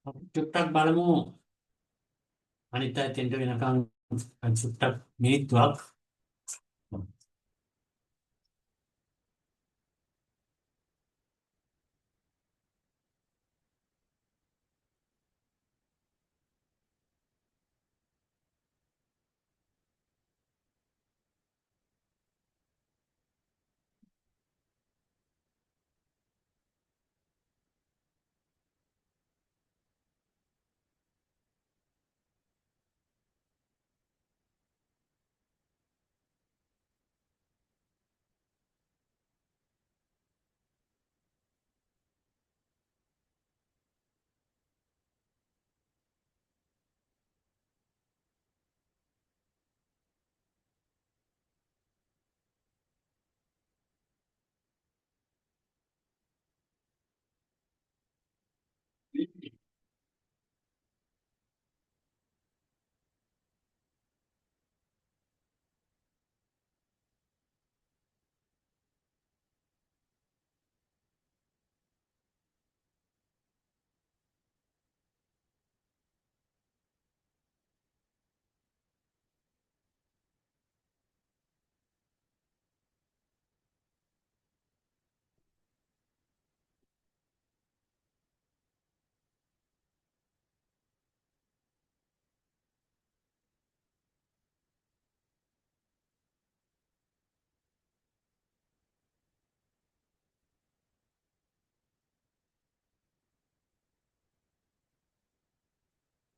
චුට්ටක් බලමු අනිත් අතෙන්ට වෙනකන් චුට්ටක් මිනිත්තුවක්.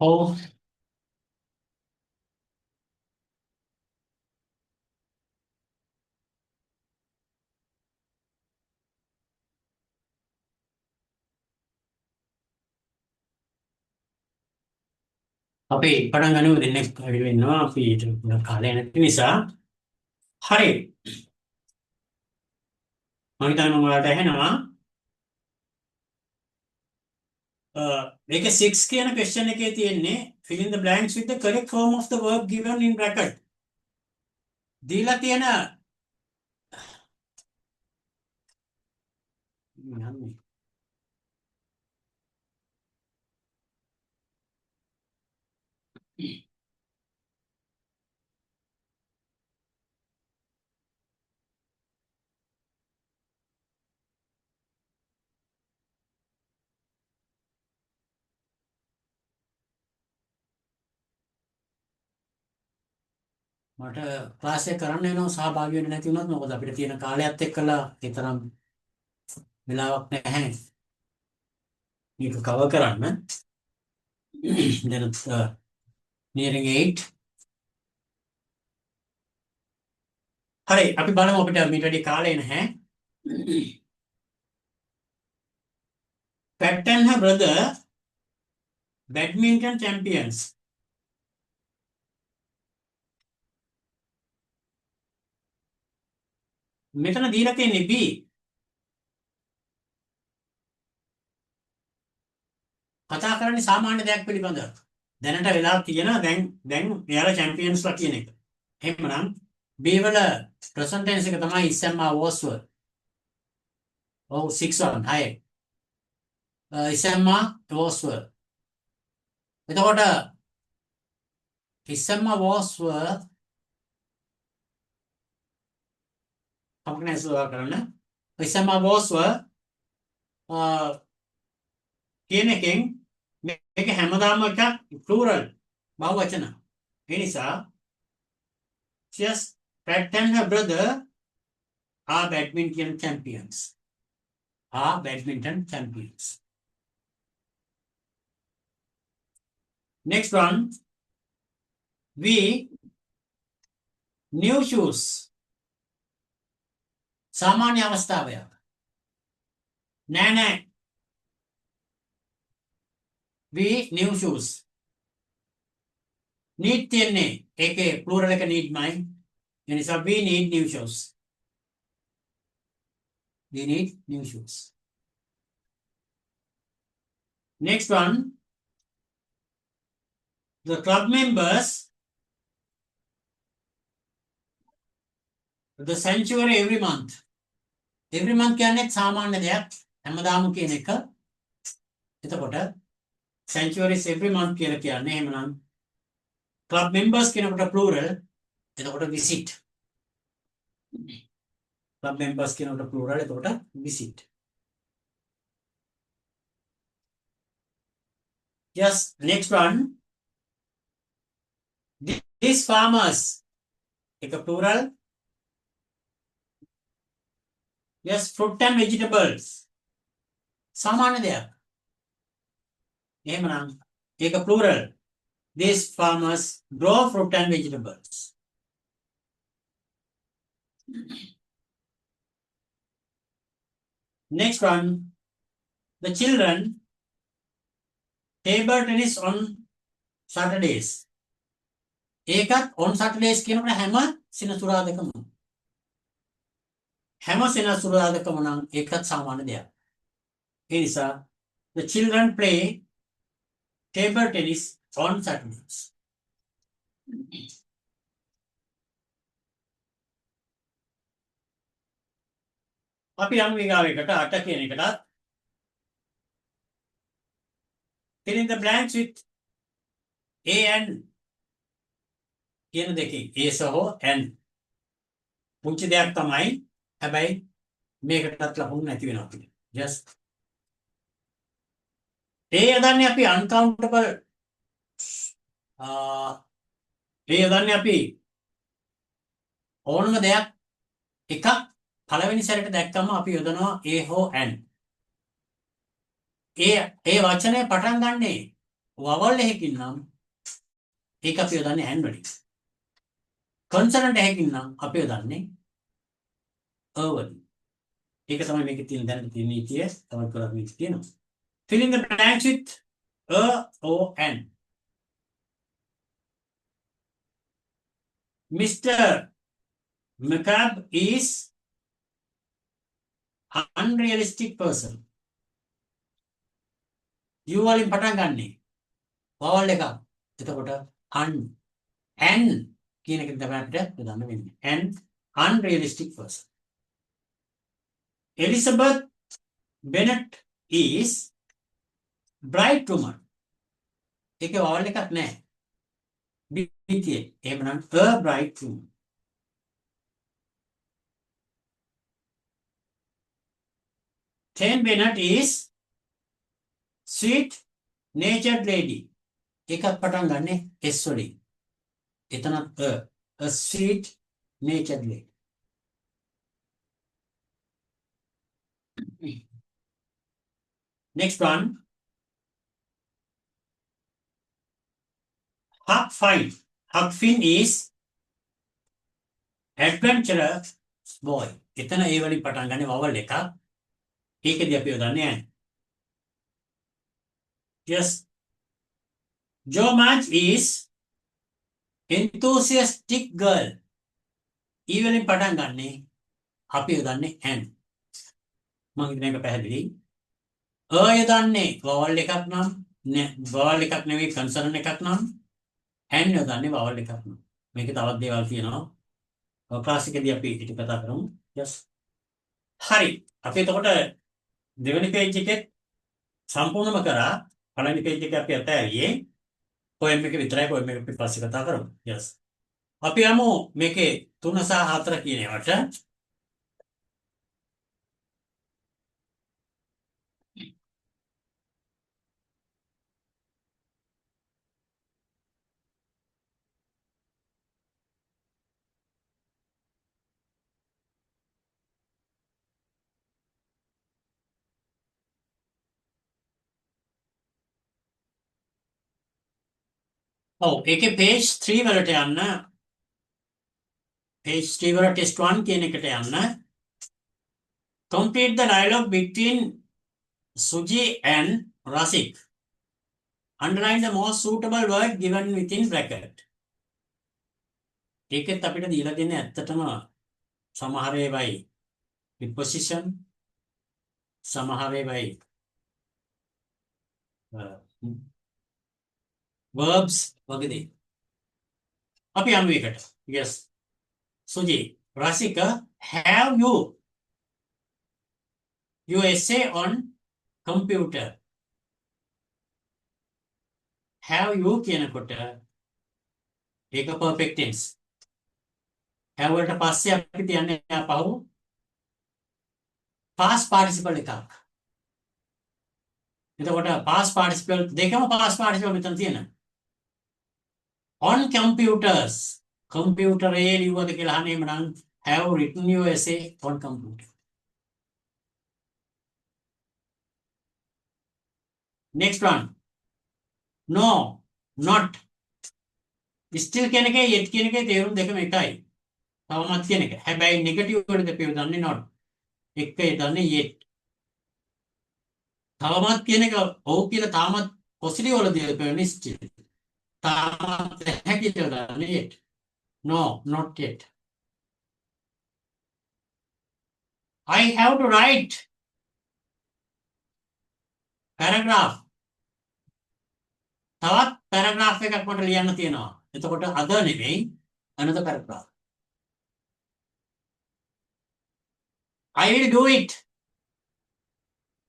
ඔව් අපි පටන් ගනිමු දෙන්නෙක් වැඩි වෙනවා අපි ඊට කාලය නැති නිසා. හරි මම හිතන්නේ මම ඔයාලට ඇහෙනවා. මේකේ 6 කියන question එකේ තියෙන්නේ fill in the blanks with the correct form of the verb given in bracket. දීලා තියෙන යන්නේ මට ක්ලාස් එක කරන්න වෙනවා සහභාගී වෙන්න නැති වුණොත් මොකද අපිට තියෙන කාලයත් එක්කලා ඒ තරම් වෙලාවක් නැහැ මේක කවර් කරන්න. then nearing 8. හරි අපි බලමු අපිට මීට වැඩි කාලය නැහැ. Pat and her brother badminton champions. මෙතන දීලා තියෙන්නේ B. කතා කරන්නේ සාමාන්‍ය දෙයක් පිළිබඳව. දැනට වෙලා තියෙනවා දැන් එයාලා චැම්පියන්ස්ලා කියන එක. එහෙමනම් B වල present tense එක තමයි ඉස්සෙල්ලා was were. ඔව් 6 1 හයි. ඉස්සෙල්ලා was were. එතකොට ඉස්සෙල්ලා was were අපිට සුවා කරන්න. ඉස්සෙල්ලා was were කියන එකෙන් මේක හැමදාම එකක් plural බහුවචන. ඒ නිසා just Pat and her brother are badminton champions. Are badminton champions. Next one. We new shoes. සාමාන්‍ය අවස්ථාවයක්. නෑ we new shoes. need තියන්නේ ඒකේ plural එක need මයි. ඒ නිසා we need new shoes. We need new shoes. Next one. The club members the sanctuary every month. Every month කියන්නේ සාමාන්‍ය දෙයක්. හැමදාම කියන එක. එතකොට sanctuaries every month කියලා කියන්නේ. එහෙමනම් club members කියනකොට plural. එතකොට visit. club members කියනකොට plural. එතකොට visit. Yes, next one. These farmers. එක plural. Yes, fruit and vegetables. සාමාන්‍ය දෙයක්. එහෙමනම් ඒක plural. These farmers grow fruit and vegetables. Next one. The children table tennis on Saturdays. ඒකත් on Saturdays කියනකොට හැම සෙනසුරාදාකම. හැම සෙනසුරාදාකම නම් ඒකත් සාමාන්‍ය දෙයක්. ඒ නිසා the children play table tennis on Saturdays. අපි යමු ඊගාවෙකට 8 කියන එකට. fill in the blanks with A and කියන දෙකේ A සහ N. පුංචි දෙයක් තමයි. හැබැයි මේකටත් ලකුණු නැති වෙනවා අපිට. just A යදන්නේ අපි uncountable A යදන්නේ අපි ඕනම දෙයක් එකක් පළවෙනි සැරේට දැක්කම අපි යොදනවා A හෝ N. ඒ වචනේ පටන් ගන්නේ vowel එකකින් නම් ඒක අපි යොදන්නේ N වලින්. consonant එකකින් නම් අපි යොදන්නේ A වලින්. ඒක තමයි මේකේ තියෙන දැන් තියෙන නීතිය. තවත් කරක් මේක තියෙනවා. fill in the blanks with A or N. Mr. McCabe is unrealistic person. You වලින් පටන් ගන්නේ vowel එකක්. එතකොට an කියන එක තමයි අපිට යොදන්න වෙන්නේ. An unrealistic person. Elizabeth Bennet is bright woman. ඒකේ vowel එකක් නැහැ. BT. එහෙමනම් a bright woman. Jane Bennet is sweet natured lady. ඒකත් පටන් ගන්නේ S වලින්. එතනත් a sweet natured lady. Next one. Huck Finn is adventurous boy. එතන ඒ වලින් පටන් ගන්නේ vowel එකක්. ඒකදී අපි යොදන්නේ N. Yes. Jo March is enthusiastic girl. ඒ වලින් පටන් ගන්නේ අපි යොදන්නේ N. මම හිතන්නේ මේක පැහැදිලි. යොදන්නේ vowel එකක් නම් vowel එකක් නෙවෙයි consonant එකක් නම් N යොදන්නේ vowel එකක් නම්. මේකේ තවත් දේවල් තියෙනවා. ක්ලාස් එකේදී අපි ඊට කතා කරමු. Yes. හරි. අපි එතකොට දෙවෙනි page එකේ සම්පූර්ණම කරා. පළවෙනි page එකේ අපි අතෑරියේ poem එක විතරයි. poem එක අපි පස්සේ කතා කරමු. Yes. අපි යමු මේකේ 3 සහ 4 කියන ඒවාට. ඒකේ page 3 වලට යන්න. page 3 වල test 1 කියන එකට යන්න. complete the dialogue between Suji and Rasik. Underline the most suitable word given within bracket. ඒකෙත් අපිට දීලා දෙන්නේ ඇත්තටම සමහර ඒවායි preposition සමහර ඒවායි verbs වගේ දේ. අපි යමු එකට. Yes. Suji, Rasika, have you essay on computer? have you කියනකොට ඒක perfect tense. have වලට පස්සේ අපි තියන්නේ ආපහු past participle එකක්. එතකොට past participle දෙකම past participle මෙතන තියෙනවා. on computers computer එකේ ලියුවද කියලා අහන්නේ එහෙමනම් have written your essay on computer. Next one. No, not. Still කියන එකේ yet කියන එකේ තේරුම් දෙකම එකයි. තවමත් කියන එක. හැබැයි නෙගටිව් වලද අපි දන්නේ not. එකේ දන්නේ yet. තවමත් කියන එක ඔව් කියලා තාමත් පොසිටිව් වලදී අපි still. තාමත් නැහැ කියලා දන්නේ yet. No, not yet. I have to write paragraph. තවත් paragraph එකක් මට ලියන්න තියෙනවා. එතකොට other නෙමෙයි another paragraph. I will do it.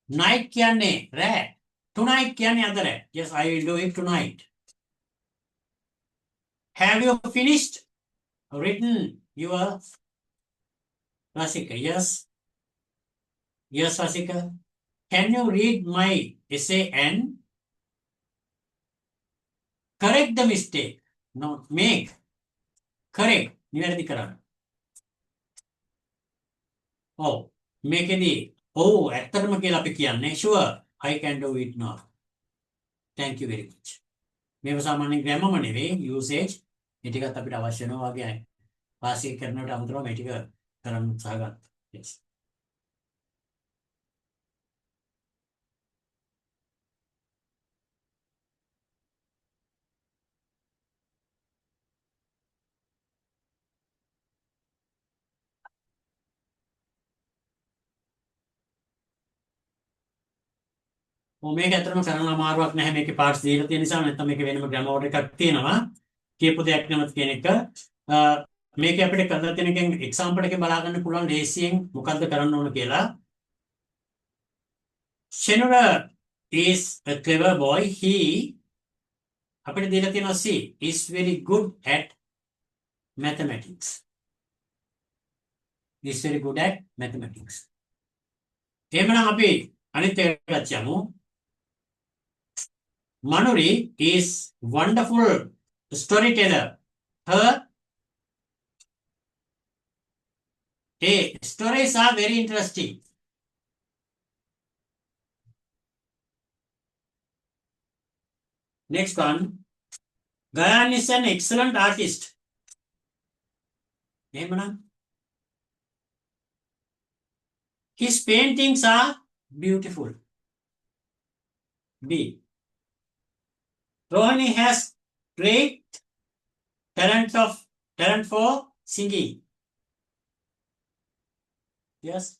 Night කියන්නේ රෑ. Tonight කියන්නේ අද රෑ. Yes, I will do it tonight. Have you finished written your Rasika? Yes. Yes, Rasika. Can you read my essay and correct the mistake? No, make. Correct. නිවැරදි කරන්න. ඔව්. මේකෙදි ඔව් ඇත්තටම කියලා අපි කියන්නේ sure I can do it now. Thank you very much. මේව සාමාන්‍යයෙන් grammar නෙවෙයි usage. ඒ ටිකත් අපිට අවශ්‍ය වෙනවා වගේ වාසිය කරනකොට අමුතරව මේ ටික කරන්න උත්සාහ ගන්න. Yes. මේක ඇත්තටම කරන්න අමාරුවක් නැහැ මේකේ පාර්ට්ස් දීලා තියෙන නිසා නැත්නම් මේක වෙනම ග්‍රැමර් ඕඩර් එකක් තියෙනවා කියපු දෙයක් නැමත් කියන එක මේක අපිට කරලා තියෙන එකෙන් එක්සැම්පල් එකේ බලා ගන්න පුළුවන් ලේසියෙන් මොකද්ද කරන්න ඕන කියලා Shenura is a clever boy he අපිට දීලා තියෙනවා C is very good at mathematics is very good at mathematics එහෙනම් අපි අනිත් එකට යමු Manuri is wonderful storyteller. Her stories are very interesting. Next one. Gayan is an excellent artist. His paintings are beautiful. B. Rohini has great talent for singing. Yes.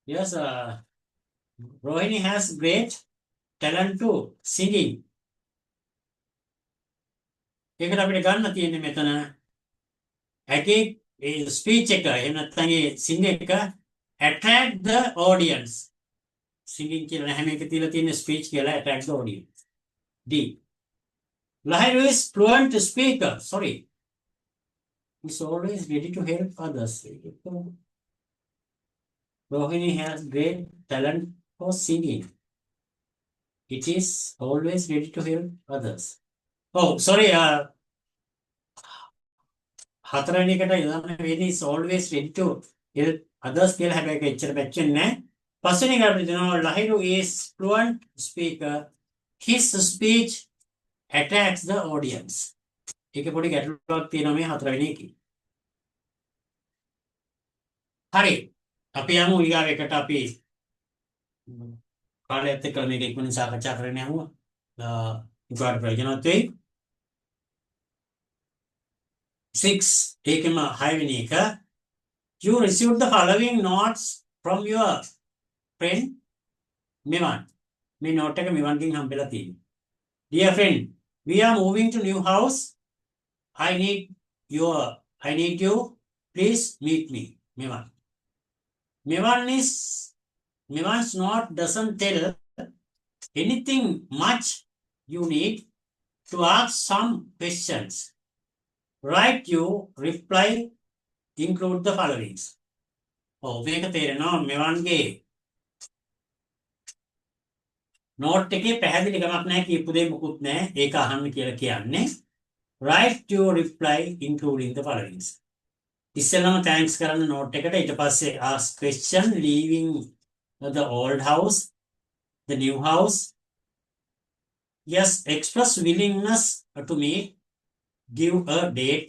Yes, Rohini has great talent to singing. ඒකට අපිට ගන්න තියෙන්නේ මෙතන ඇගේ speech එක එහෙම නැත්නම් ඒ සිංග එක attract the audience singing කියලා නැහැ මේක තියලා තියෙන ස්පීච් කියලා attract the audience D Lahiru is fluent speaker sorry is always ready to help others Rohini has great talent for singing it is always ready to help others Oh, sorry. හතරවෙනි එකට යොදන්න වෙන්නේ is always ready to help others කියලා හැබැයි ඒක එච්චර පැච්චෙන්නේ නැහැ. පස්වෙනි එක අපිට දෙනවා Lahiru is fluent speaker. His speech attracts the audience. ඒක පොඩි ගැටලුවක් තියෙනවා මේ හතරවෙනි එකේ. හරි. අපි යමු ඊගාව එකට අපි කාලයත් එක්ක මේක ඉක්මනින් සාකච්ඡා කරන්න යමු. උගාට ප්‍රයෝජනවත් වෙයි. 6 ඒකම 6 වෙනි එක you received the following notes from your friend මෙවන් මේ note එක මෙවන්ගෙන් හම්බෙලා තියෙනවා dear friend We are moving to new house. I need you. Please meet me. Mevan. Mevan's note doesn't tell anything much. You need to ask some questions. Write your reply, include the following. මේක තේරෙනවා මෙවන්ගේ note එකේ පැහැදිලි කමක් නැහැ කියපු දේ මුකුත් නැහැ ඒක අහන්න කියලා කියන්නේ. Write your reply including the following. ඉස්සෙල්ලාම thanks කරන්න නෝට් එකට ඊට පස්සේ ask question leaving the old house, the new house. Yes, express willingness to meet, give a date.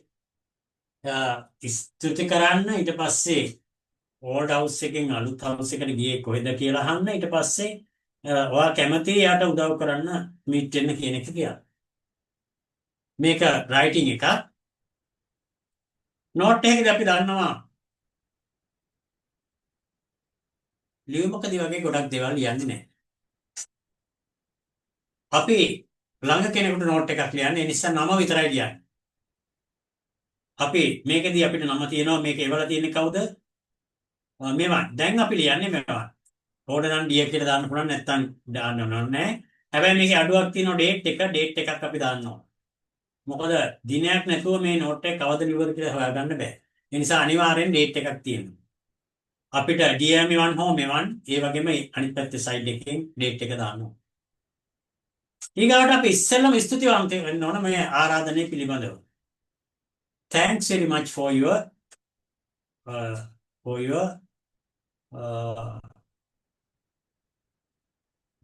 ස්තුති කරන්න ඊට පස්සේ old house එකෙන් අලුත් house එකට ගියේ කොහෙද කියලා අහන්න ඊට පස්සේ ඔයා කැමති යාට උදව් කරන්න meet වෙන්න කියන එක කියනවා. මේක writing එක. note එකේදී අපි දන්නවා ලියුමකදී වගේ ගොඩක් දේවල් ලියන්නේ නැහැ. අපි ළඟ කෙනෙකුට note එකක් ලියන්නේ ඒ නිසා නම විතරයි ලියන්නේ. අපි මේකදී අපිට නම තියෙනවා මේක එවලා තියෙන්නේ කවුද? මෙවන්. දැන් අපි ලියන්නේ මෙවන්. ඕඩ නම් ඩියක් කියලා දාන්න පුළුවන් නැත්නම් දාන්න ඕන නැහැ. හැබැයි මේකේ අඩුවක් තියෙනවා ඩේට් එකක් අපි දාන්නවා. මොකද දිනයක් නැතුව මේ නෝට් එක කවද ලියවද කියලා හොයාගන්න බෑ. ඒ නිසා අනිවාර්යෙන් ඩේට් එකක් තියෙනවා. අපිට DM1 හෝ මෙවන් ඒ වගේම අනිත් පැත්තේ සයිඩ් එකෙන් ඩේට් එක දානවා. ඊගාට අපි ඉස්සෙල්ලම ස්තුතිවන්ත වෙන්න ඕන මේ ආරාධනය පිළිබඳව. Thanks very much for your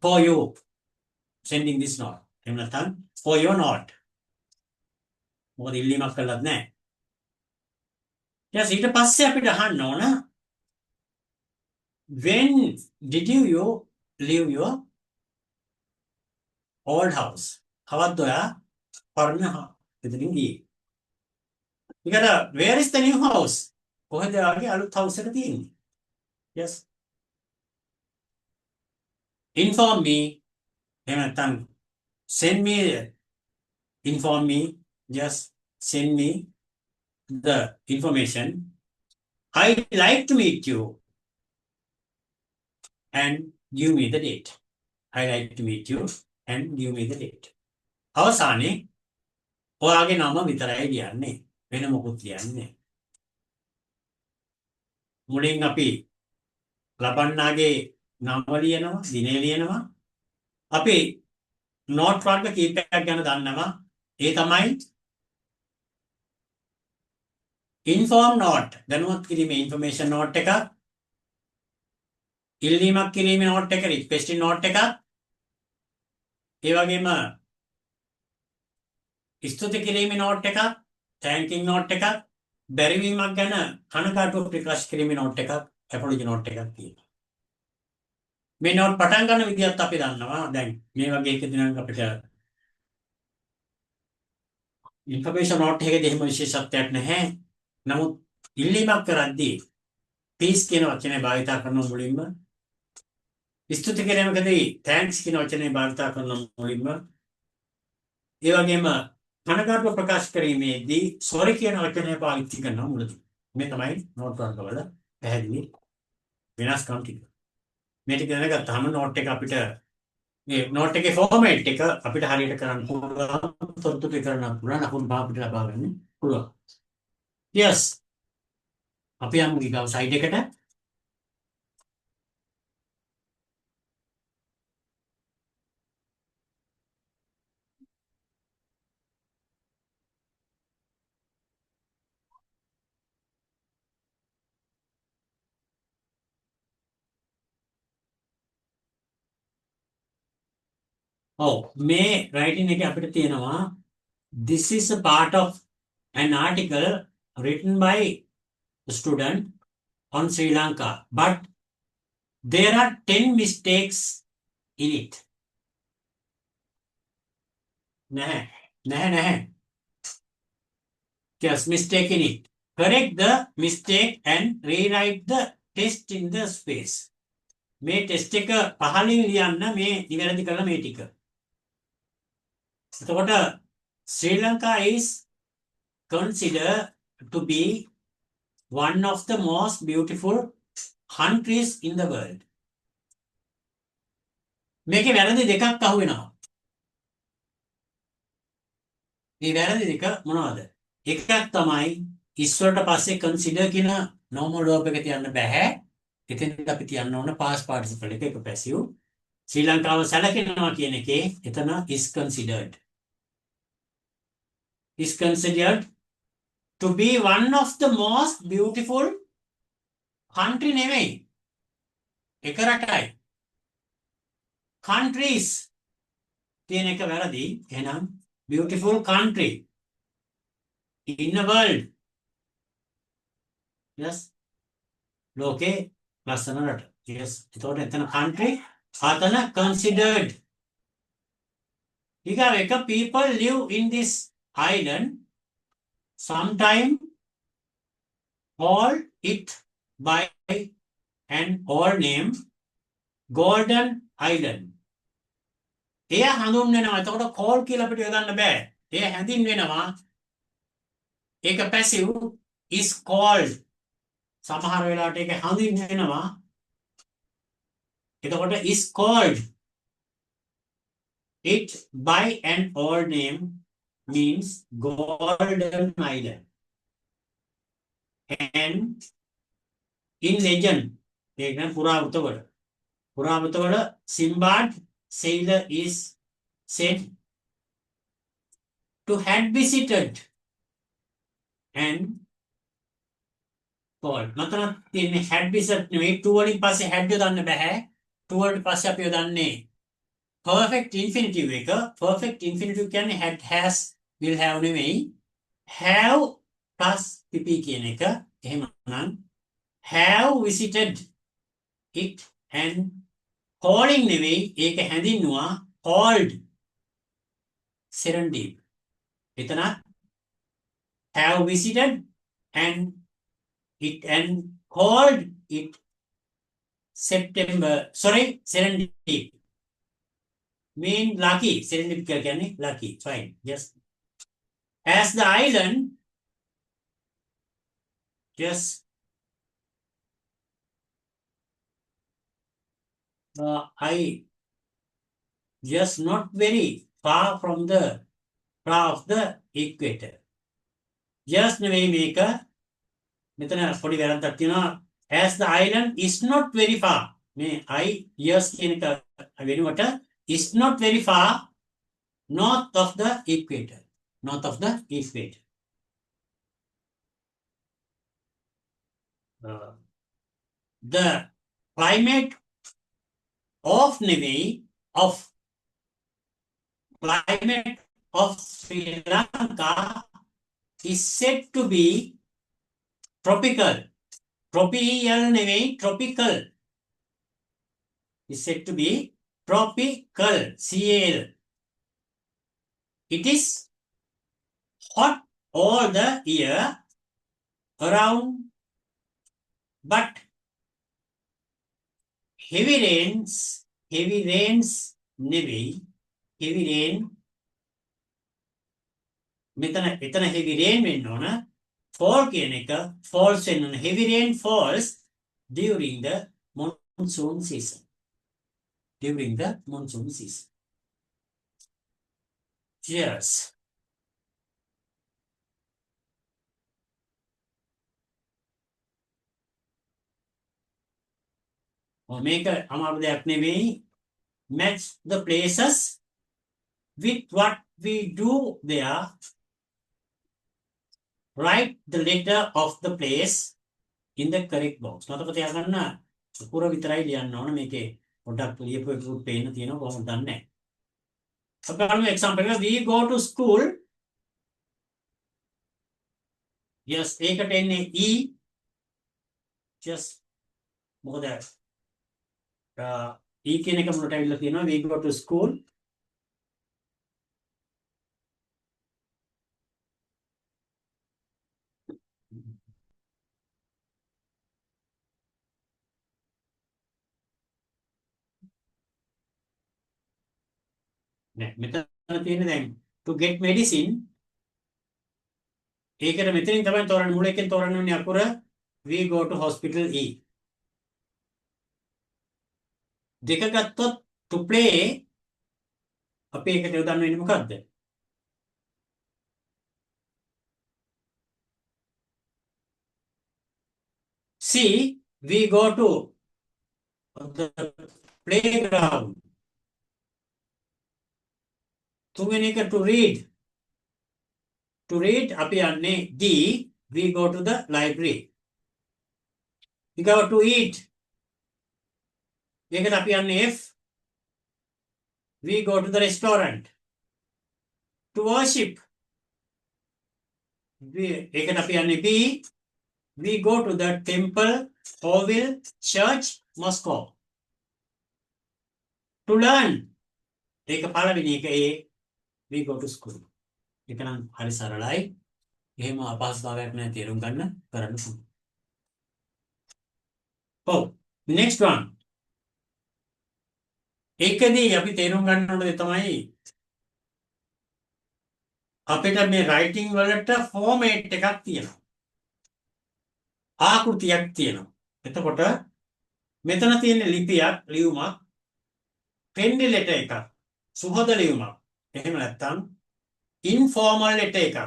for you sending this note. එහෙම නැත්නම් for your note. මොකද ඉල්ලීමක් කළත් නැහැ. ඊට පස්සේ අපිට අහන්න ඕන when did you leave your old house? කවද්ද ඔයා පරණ ගෙදරින් ගියේ? ඊකට where is the new house? කොහෙද ඔයාගේ අලුත් house එක තියෙන්නේ? Yes. Inform me. එහෙම නැත්නම් send me, inform me, just send me the information. I'd like to meet you and give me the date. I'd like to meet you and give me the date. අවසානයේ ඔයාගේ නම විතරයි ලියන්නේ. වෙන මොකුත් ලියන්නේ නැහැ. මුලින් අපි ලබන්නාගේ නම ලියනවා, දිනය ලියනවා. අපි නෝට් වර්ග කීපයක් ගැන දන්නවා. ඒ තමයි inform note. දැනුවත් කිරීමේ information note එකක්. ඉල්ලීමක් කිරීමේ note එක, requesting note එකක්. ඒ වගේම ස්තුති කිරීමේ note එකක්, thanking note එකක්, බැරිවීමක් ගැන කනකාටුව ප්‍රකාශ කිරීමේ note එකක්, apology note එකක් තියෙනවා. මේ note පටන් ගන්න විදිහත් අපි දන්නවා. දැන් මේ වගේ එකකින් නම් අපිට information note එකේදී එහෙම විශේෂත්වයක් නැහැ. නමුත් ඉල්ලීමක් කරද්දී please කියන වචනේ භාවිත කරන මුලින්ම, ස්තුති කිරීමකදී thanks කියන වචනේ භාවිත කරන මුලින්ම, ඒ වගේම කනකාටුව ප්‍රකාශ කිරීමේදී sorry කියන වචනේ පාවිච්චි කරනවා මුලදී. මේ තමයි note වර්ගවල පැහැදිලි වෙනස්කම් ටික. මේ ටික දැනගත්තාම note එක අපිට මේ note එකේ format එක අපිට හරියට කරන්න පුළුවන්, තොරතුරු කරන්න පුළුවන්, අකුරු අපිට ලබා ගන්න පුළුවන්. Yes. අපි යමු ඊගව සයිඩ් එකට. මේ writing එකේ අපිට තියෙනවා this is a part of an article written by a student on Sri Lanka, but there are 10 mistakes in it. Nahe. Just mistake in it. Correct the mistake and rewrite the test in the space. මේ test එක පහලින් ලියන්න මේ නිවැරදි කරලා මේ ටික. එතකොට Sri Lanka is considered to be one of the most beautiful countries in the world. මේකේ වැරදි දෙකක් අහු වෙනවා. මේ වැරදි දෙක මොනවද? එකක් තමයි ඉස්සරට පස්සේ consider කියන normal verb එක තියන්න බෑ. එතෙන්ද අපි තියන්න ඕන past participle එක passive. ශ්‍රී ලංකාව සැලකෙනවා කියන එකේ එතන is considered. Is considered to be one of the most beautiful country නෙමෙයි. එක රටයි. countries කියන එක වැරදි. එහෙනම් beautiful country in the world. Yes. ලෝකේ ලස්සන රට. Yes. එතකොට එතන country අතන considered. ඊගාව එක people live in this island. Sometime call it by an old name Golden Island. එය හඳුන්වනවා. එතකොට call කියලා අපිට යොදන්න බෑ. එය හැඳින්වෙනවා. ඒක passive is called. සමහර වෙලාවට ඒක හඳුන්වනවා. එතකොට is called. It by an old name means Golden Island. And in legend, ඒක නම් පුරාවෘතවල. පුරාවෘතවල Simbad sailor is said to had visited and called. මතන තියෙන්නේ had visited නෙවෙයි to වලින් පස්සේ had යොදන්න බෑ. to වලට පස්සේ අපි යොදන්නේ perfect infinitive එක. perfect infinitive කියන්නේ had, has, will have නෙවෙයි. have plus pp කියන එක. එහෙමනම් have visited it and calling නෙවෙයි ඒක හැඳින්නුවා called Serendip. එතන have visited and it and called it Serendip. Mean lucky. Serendip කියන්නේ lucky. Fine. Yes. As the island just I just not very far from the far of the equator. Just නෙවෙයි මේක. මෙතන පොඩි වැරද්දක් තියෙනවා. As the island is not very far. මේ I yes කියන එක වෙනුවට is not very far north of the equator. North of the equator. The climate of නෙවෙයි of climate of Sri Lanka is said to be tropical. Tropical නෙවෙයි tropical. Is said to be tropical. CAL. It is hot all the year around, but heavy rains නෙවෙයි. heavy rain මෙතන එතන heavy rain වෙන්න ඕන. fall කියන එක falls වෙන්න ඕන. heavy rain falls during the monsoon season. During the monsoon season. Cheers. මේක අමාරු දෙයක් නෙවෙයි. Match the places with what we do there. Write the letter of the place in the correct box. මතක තියාගන්න පුර විතරයි ලියන්න ඕන. මේකේ පොඩ්ඩක් ලියපු එකකුත් පේන්න තියෙනවා කොහොමද දන්නේ. අපි බලමු example එක. We go to school. Yes, ඒකට එන්නේ E. Just මොකද E කියන එක මුලට ඇවිල්ලා තියෙනවා. We go to school. නෑ මෙතන තියෙන්නේ දැන් to get medicine. ඒකට මෙතනින් තමයි තෝරන්නේ මුල එකෙන් තෝරන්න ඕනේ අකුර we go to hospital E. දෙක ගත්තොත් to play අපි ඒකට යොදන්න වෙන්නේ මොකද්ද? See, we go to the playground. තුන්වෙනි එක to read. To read අපි යන්නේ D. We go to the library. We go to eat. ඒකට අපි යන්නේ F. We go to the restaurant. To worship. ඒකට අපි යන්නේ B. We go to the temple, Orville, church, Moscow. To learn. ඒක පළවෙනි එක A. We go to school. ඒක නම් හරි සරලයි. එහෙම අපහසුතාවයක් නැහැ තේරුම් ගන්න කරන්න පුළුවන්. ඔව් next one. ඒකදී අපි තේරුම් ගන්න ඕන දේ තමයි අපිට මේ writing වලට format එකක් තියෙනවා. ආකෘතියක් තියෙනවා. එතකොට මෙතන තියෙන ලිපියක් ලියුමක් friendly letter එකක් සුහද ලියුමක්. එහෙම නැත්නම් informal letter එකක්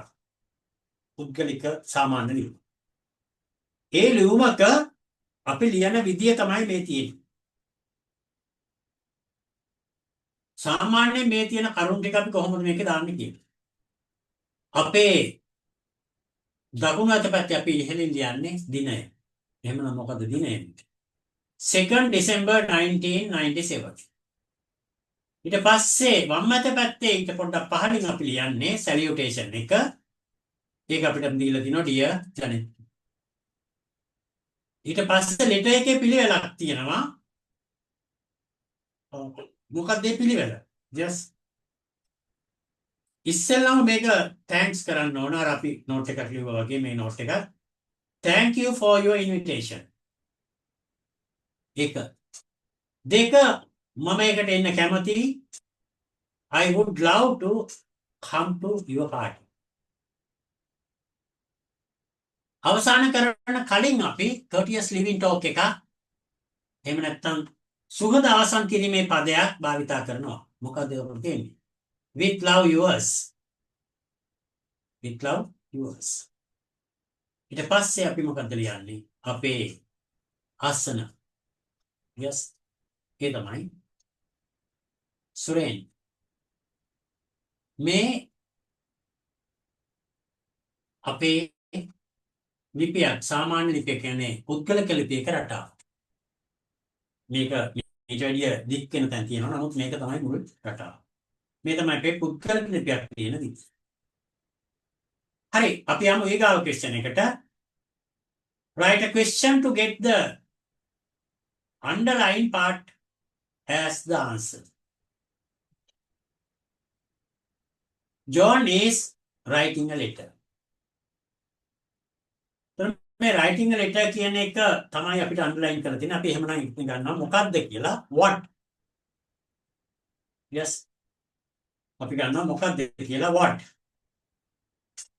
පුද්ගලික සාමාන්‍ය ලියුම. ඒ ලියුමක අපි ලියන විදිය තමයි මේ තියෙන්නේ. සාමාන්‍යයෙන් මේ තියෙන කරුණු ටික අපි කොහොමද මේක දාන්නේ කියන්නේ. අපේ දකුණු අත පැත්තේ අපි ඉහළින් ලියන්නේ දිනය. එහෙමනම් මොකද දිනය? 2nd December 1997. ඊට පස්සේ වම් අත පැත්තේ ඊට පොඩ්ඩක් පහළින් අපි ලියන්නේ salutation එක. ඒක අපිට දීලා තිනවා dear Janet. ඊට පස්සේ letter එකේ පිළිවෙලක් තියෙනවා. මොකක්ද මේ පිළිවෙල? just ඉස්සෙල්ලාම මේක thanks කරන්න ඕන. අර අපි note එකක් ලියුවා වගේ මේ note එක. Thank you for your invitation. එක. දෙක මම එකට එන්න කැමතියි. I would love to come to your party. අවසන් කරන කලින් අපි courteous living talk එක එහෙම නැත්නම් සුහද අවසන් කිරීමේ පදයක් භාවිතා කරනවා. මොකද ඒක කියන්නේ? With love yours. With love yours. ඊට පස්සේ අපි මොකද ලියන්නේ? අපේ ආසන. Yes. ඒ තමයි සුරේන්. මේ අපේ ලිපියක් සාමාන්‍ය ලිපිය කියන්නේ පුද්ගලික ලිපියක රටාව. මේක ඊට වැඩිය දික් වෙන තැන තියෙනවා. නමුත් මේක තමයි මුල් රටාව. මේ තමයි අපේ පුද්ගලික ලිපියක් තියෙන දේ. හරි අපි යමු ඊගාව ක්වෙස්චන් එකට. Write a question to get the underlined part as the answer. John is writing a letter. මේ writing a letter කියන එක තමයි අපිට underline කරලා තියෙන්නේ. අපි එහෙමනම් ඉතින් ගන්නවා මොකක්ද කියලා what. Yes. අපි ගන්නවා මොකක්ද කියලා what.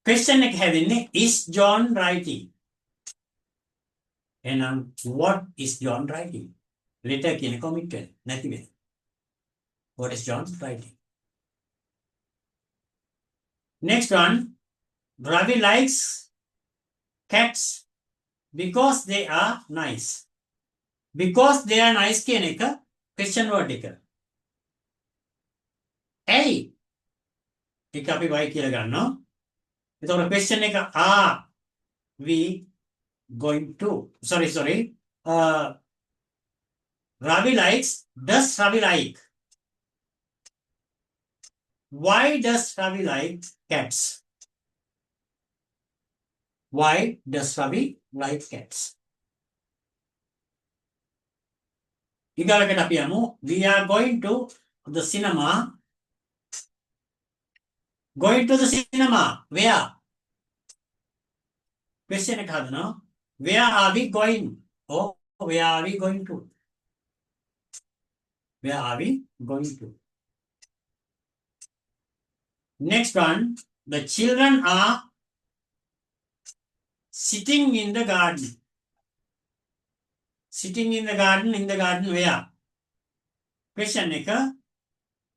question එක හැදෙන්නේ is John writing. එහෙනම් what is John writing? letter කියන කොමිට් වෙන නැති වෙන. What is John writing? Next one. Ravi likes cats because they are nice. Because they are nice කියන එක question word එක. ඇයි? ඒක අපි why කියලා ගන්නවා. එතකොට question එක are we going to sorry Ravi likes, does Ravi like? Why does Ravi like cats? Why does Ravi like cats? ඊගාවට අපි යමු we are going to the cinema. Going to the cinema. Where? Question එක හදනවා. Where are we going? Oh, where are we going to? Where are we going to? Next one, the children are sitting in the garden. Sitting in the garden where? Question එක,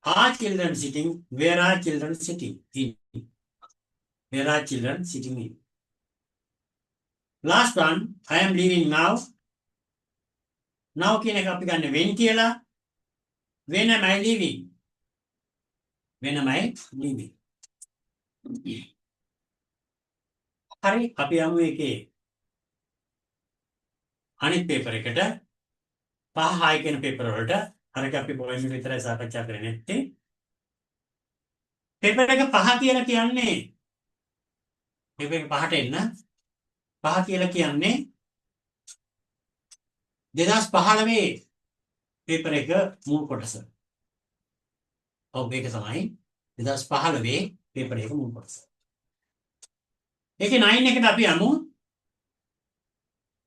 are children sitting? Where are children sitting? In. Where are children sitting in? Last one, I am leaving now. Now කියන එක අපි ගන්න when කියලා. When am I leaving? When am I leaving? හරි, අපි යමු එකේ අනිත් පේපර් එකට. 5 6 කියන පේපර් වලට. අරක අපි පොයින්ට් විතරයි සාකච්ඡා කරන්නේ නැත්තේ. පේපර් එක 5 කියලා කියන්නේ පේපර් එක 5ට එන්න 5 කියලා කියන්නේ 2015 පේපර් එක මූල කොටස. ඔව් මේක තමයි 2015 පේපර් එක මූල කොටස. ඒකේ 9 එකට අපි යමු.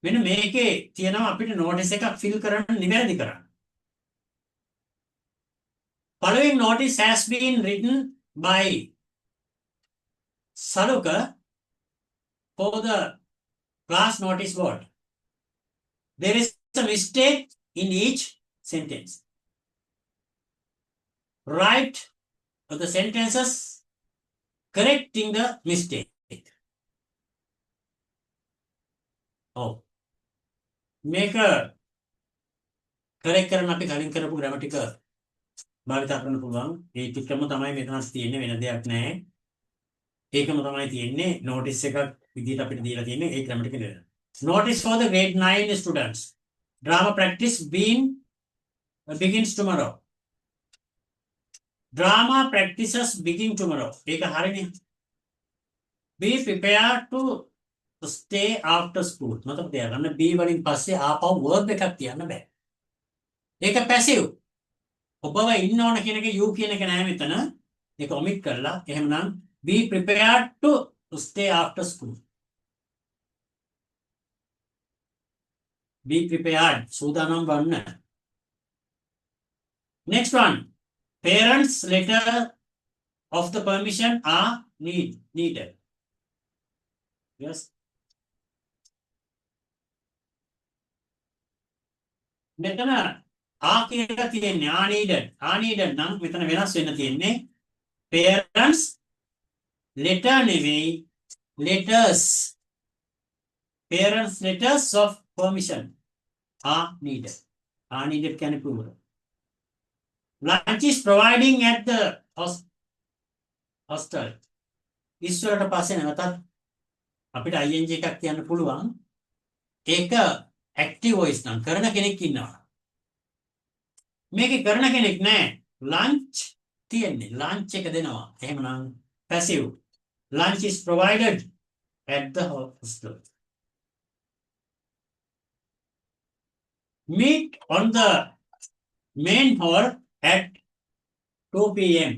මෙන්න මේකේ තියෙනවා අපිට නෝටිස් එකක් ෆිල් කරන්න නිවැරදි කරන්න. Following notice has been written by Saluka for the class notice board. There is a mistake in each sentence. Write the sentences correcting the mistake. Oh, make a correct කරන්න අපි කලින් කරපු grammar ටික භාවිත කරන්න පුළුවන්. ඒ ටිකම තමයි මෙතනස් තියෙන්නේ, වෙන දෙයක් නැහැ. ඒකම තමයි තියෙන්නේ. නෝටිස් එකක් විදිහට අපිට දීලා තියෙන්නේ ඒ ග්‍රැමර් ටික නේද. Notice for the grade 9 students. Drama practice begins tomorrow. Drama practices begin tomorrow. ඒක හරිනේ. Be prepared to stay after school. මතක තියාගන්න B වලින් පස්සේ ආපහු verb එකක් තියන්න බෑ. ඒක passive. ඔබව ඉන්න ඕන කියන එක you කියන එක නෑ මෙතන. ඒක omit කරලා එහෙමනම් be prepared to stay after school. Be prepared. සූදානම් වන්න. Next one. Parents' letter of the permission are needed. Yes. මෙතන කියලා තියෙන්නේ are needed නම් මෙතන වෙනස් වෙන්න තියෙන්නේ. Parents letter නෙවෙයි letters. Parents letters of permission are needed. Are needed can plural. Lunch is providing at the hostel. ඉස්සරට පස්සේ නැවතත් අපිට ing එකක් කියන්න පුළුවන්. ඒක active voice නම් කරන කෙනෙක් ඉන්නවා. මේකේ කරන කෙනෙක් නැහැ. lunch තියෙන්නේ. lunch එක දෙනවා. එහෙමනම් passive. Lunch is provided at the hostel. Meet on the main hall at 2 p.m.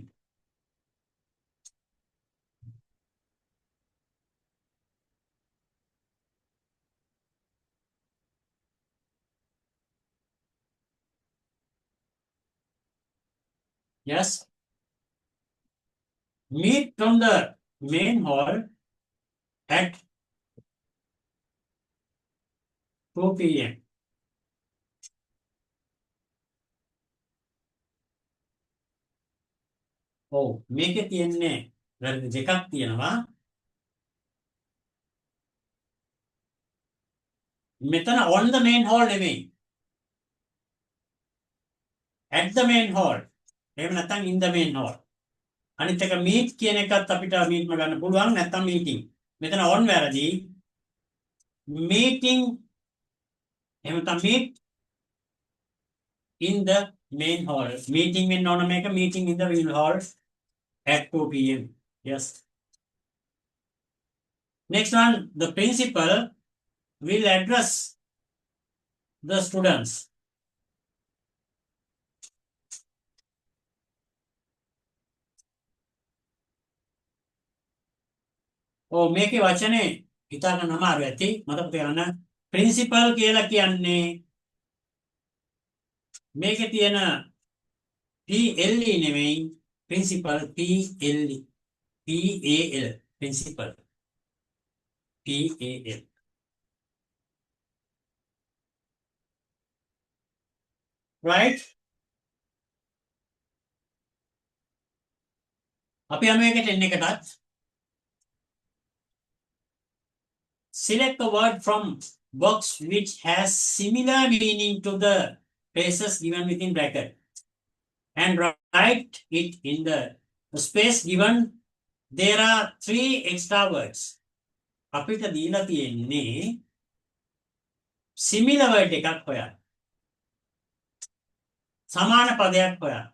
Yes. Meet on the main hall at 2 p.m. ඔව් මේකේ තියෙන්නේ වැරදි දෙකක් තියෙනවා. මෙතන on the main hall නෙමෙයි. at the main hall. එහෙම නැත්නම් in the main hall. අනිත් එක meet කියන එකත් අපිට meet ම ගන්න පුළුවන් නැත්නම් meeting. මෙතන on වැරදි. meeting එහෙම නැත්නම් meet in the main hall. Meeting වෙන්න ඕන මේක meeting in the main hall at 2 p.m. Yes. Next one, the principal will address the students. Oh, මේකේ වචනේ හිතා ගන්න අමාරු ඇති. මතක තියාගන්න principal කියලා කියන්නේ මේකේ තියෙන PLE නෙමෙයි principal PLE. PAL, principal. PAL. Right? අපි යමු එකට එන්න එකටත්. Select a word from box which has similar meaning to the phrases given within bracket and write it in the space given. There are 3 extra words. අපිට දීලා තියෙන්නේ similar word එකක් හොයන්න. සමාන පදයක් හොයන්න.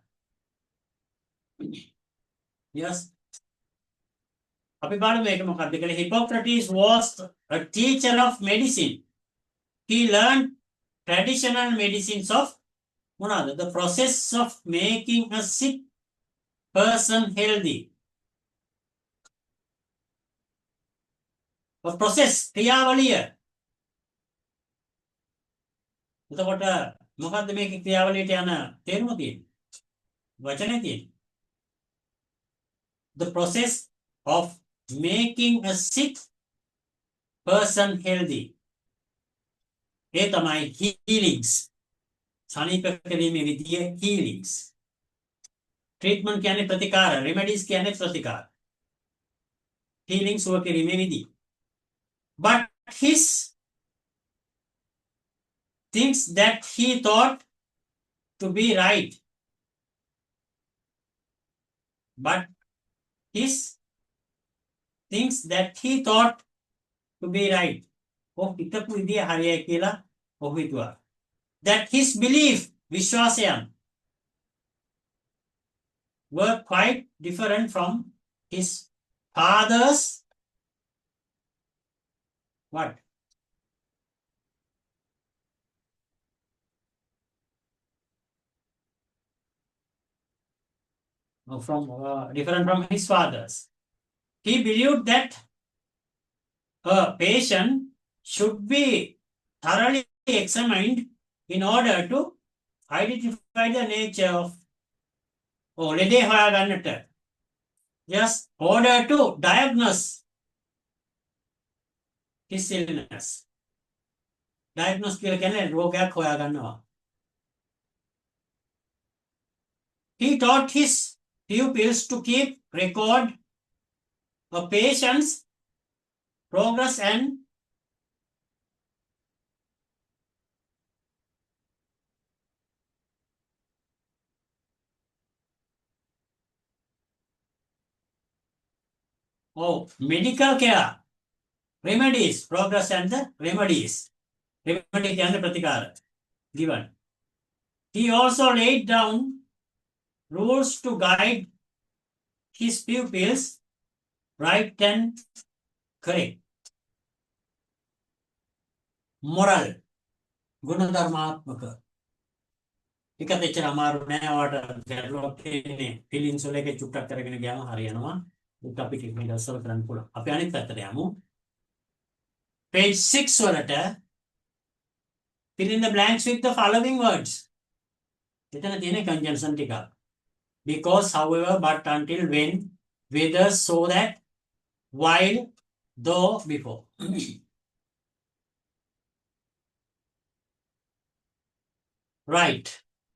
Yes. අපි බලමු මේක මොකක්ද කියලා. Hippocrates was a teacher of medicine. He learned traditional medicines of මොනවාද? The process of making a sick person healthy. A process ක්‍රියාවලිය. එතකොට මොකද්ද මේකේ ක්‍රියාවලියට යන තේරුම තියෙන්නේ? වචනේ තියෙන්නේ. The process of making a sick person healthy. ඒ තමයි healings. සනීප කිරීමේ විදිය healings. Treatment කියන්නේ ප්‍රතිකාර, remedies කියන්නේ ප්‍රතිකාර. Healing සුව කිරීමේ විදිය. But his things that he thought to be right. But his things that he thought to be right. ඔහු හිතපු විදිය හරියයි කියලා ඔහු හිතුවා. That his belief, විශ්වාසයන්, were quite different from his father's what? Different from his father's. He believed that a patient should be thoroughly examined in order to identify the nature of ලෙඩේ හොයාගන්නට. Yes, order to diagnose his illness. Diagnose කියලා කියන්නේ රෝගයක් හොයාගන්නවා. He taught his pupils to keep record of patient's progress and medical care, remedies, progress and the remedies. Remedy and the pratikara given. He also laid down rules to guide his pupils right and correct. Moral, ගුණධර්මාත්මක. එකත් එච්චර අමාරු නෑ. ඔයාලට ගැටලුවක් තියෙන්නේ feelings වල එක චුට්ටක් කරගෙන ගියාම හරියනවා. ඒක අපි ටෙක්නිකල් සර්වර් කරන්න පුළුවන්. අපි අනිත් පැත්තට යමු. Page 6 වලට fill in the blanks with the following words. එතන තියෙන conjunction ටික. Because, however, but, until, when, whether, so that, while, though, before. Right.